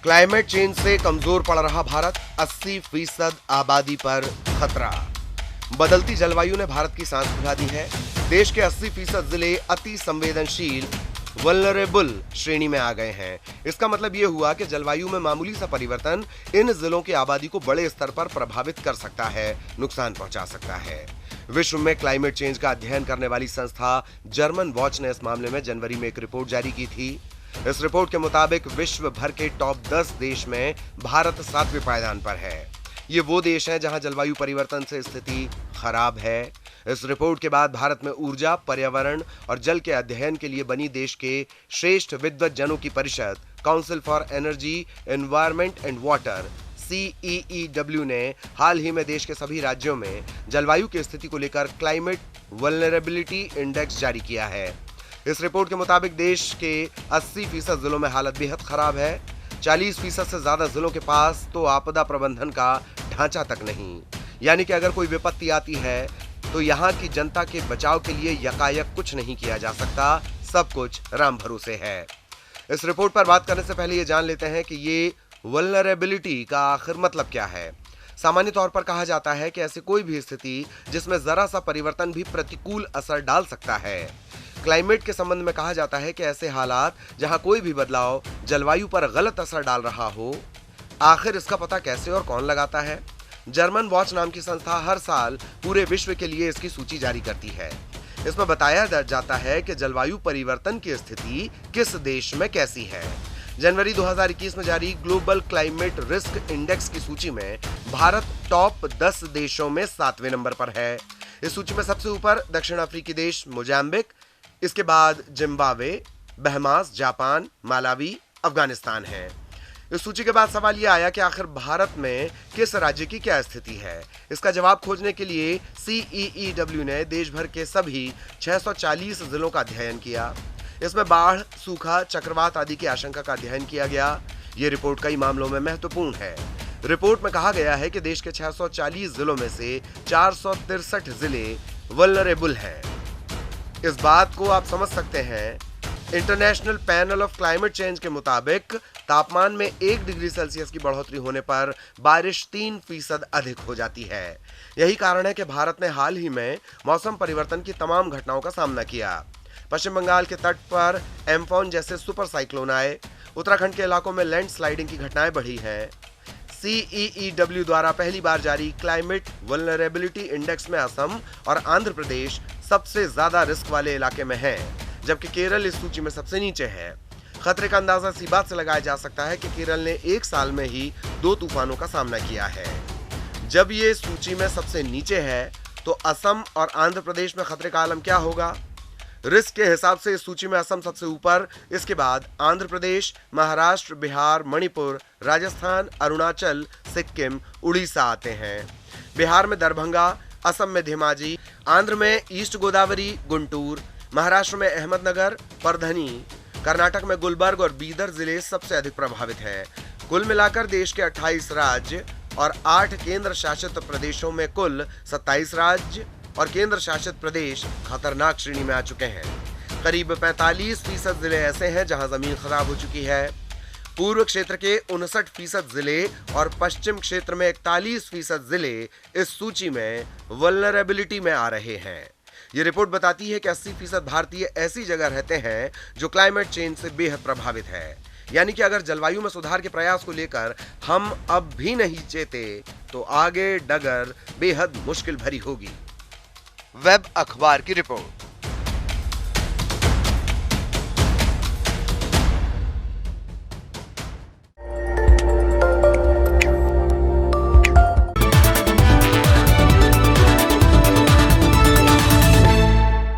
Climate change से कमजोर पड़ रहा भारत, 80% आबादी पर खतरा। बदलती जलवायु ने भारत की सांस फुला दी है। देश के 80% जिले अति संवेदनशील वल्नरेबल श्रेणी में आ गए हैं। इसका मतलब यह हुआ कि जलवायु में मामूली सा परिवर्तन इन जिलों की आबादी को बड़े स्तर पर प्रभावित कर सकता है, नुकसान पहुंचा सकता है। विश्व में क्लाइमेट चेंज का अध्ययन करने वाली संस्था जर्मन वॉच ने इस मामले में जनवरी में एक रिपोर्ट जारी की थी। इस रिपोर्ट के मुताबिक विश्व भर के टॉप 10 देश में भारत 7वें पायदान पर है। ये वो देश हैं जहां जलवायु परिवर्तन से स्थिति खराब है। इस रिपोर्ट के बाद भारत में ऊर्जा, पर्यावरण और जल के अध्ययन के लिए बनी देश के श्रेष्ठ विद्वज्जनों की परिषद council for energy, environment and water CEEW ने हाल ही में देश के सभी राज्यों में जलवायु की स्थिति को लेकर क्लाइमेट वल्नरेबिलिटी इंडेक्स जारी किया है। इस रिपोर्ट के मुताबिक देश के 80% जिलों में हालत बेहद खराब है। 40% से ज्यादा जिलों के पास तो आपदा प्रबंधन का ढांचा तक नहीं, यानी कि अगर कोई विपत्ति आती है तो यहाँ की जनता के बचाव के लिए यकायक कुछ नहीं किया जा सकता, सब कुछ राम भरोसे है। इस रिपोर्ट पर बात करने से पहले ये जान लेते हैं कि ये वल्नरेबिलिटी का आखिर मतलब क्या है। सामान्य तौर पर कहा जाता है कि ऐसी कोई भी स्थिति जिसमें जरा सा परिवर्तन भी प्रतिकूल असर डाल सकता है। क्लाइमेट के संबंध में कहा जाता है कि ऐसे हालात जहां कोई भी बदलाव जलवायु पर गलत असर डाल रहा हो। आखिर इसका पता कैसे और कौन लगाता है? जर्मन वॉच नाम की संस्था हर साल पूरे विश्व के लिए इसकी सूची जारी करती है। इसमें बताया जाता है कि जलवायु परिवर्तन की स्थिति किस देश में कैसी है। जनवरी 2021 में जारी ग्लोबल क्लाइमेट रिस्क इंडेक्स की सूची में भारत टॉप 10 देशों में 7वें नंबर पर है। इस सूची में सबसे ऊपर दक्षिण अफ्रीकी देश मोजाम्बिक, इसके बाद जिम्बाब्वे, बहमास, जापान, मालावी, अफगानिस्तान है। इस सूची के बाद सवाल यह आया कि आखिर भारत में किस राज्य की क्या स्थिति है। इसका जवाब खोजने के लिए CEEW ने देश भर के सभी 640 जिलों का अध्ययन किया। इसमें बाढ़, सूखा, चक्रवात आदि की आशंका का अध्ययन किया गया। ये रिपोर्ट कई मामलों में महत्वपूर्ण है। रिपोर्ट में कहा गया है कि देश के 640 जिलों में से 463 जिले वल्नरेबल हैं। इस बात को आप समझ सकते हैं। International panel of climate change के मुताबिक तापमान में 1 डिग्री सेल्सियस की बढ़ोतरी होने पर बारिश 3% अधिक हो जाती है। यही कारण है कि भारत ने हाल ही में मौसम परिवर्तन की तमाम घटनाओं का सामना किया। पश्चिम बंगाल के तट पर एम्फॉन जैसे सुपर साइक्लोन आए। उत्तराखंड के इलाकों में लैंडस्लाइडिंग की घटनाएं बढ़ी हैं। CEEW द्वारा पहली बार जारी क्लाइमेट वल्नरेबिलिटी इंडेक्स में असम और आंध्र प्रदेश सबसे ज्यादा रिस्क वाले इलाके में है, जबकि केरल इस सूची में सबसे नीचे है। खतरे का अंदाजा इसी बात से लगाया जा सकता है कि केरल ने एक साल में ही 2 तूफानों का सामना किया है। जब ये सूची में सबसे नीचे है तो असम और आंध्र प्रदेश में खतरे का आलम क्या होगा? रिस्क के हिसाब से इस सूची में असम सबसे ऊपर, इसके बाद आंध्र प्रदेश, महाराष्ट्र, बिहार, मणिपुर, राजस्थान, अरुणाचल, सिक्किम, उड़ीसा आते हैं। बिहार में दरभंगा, असम में धेमाजी, आंध्र में ईस्ट गोदावरी, गुंटूर, महाराष्ट्र में अहमदनगर, परधनी, कर्नाटक में गुलबर्ग और बीदर जिले सबसे अधिक प्रभावित हैं। कुल मिलाकर देश के 28 राज्य और 8 केंद्र शासित प्रदेशों में कुल 27 राज्य और केंद्र शासित प्रदेश खतरनाक श्रेणी में आ चुके हैं। करीब 45% जिले ऐसे हैं जहां जमीन खराब हो चुकी है। पूर्व क्षेत्र के 59% जिले और पश्चिम क्षेत्र में 41% जिले इस सूची में वल्नरेबिलिटी में आ रहे हैं। ये रिपोर्ट बताती है कि 80% भारतीय ऐसी जगह रहते हैं जो क्लाइमेट चेंज से बेहद प्रभावित है। यानी कि अगर जलवायु में सुधार के प्रयास को लेकर हम अब भी नहीं चेते तो आगे डगर बेहद मुश्किल भरी होगी। वेब अखबार की रिपोर्ट।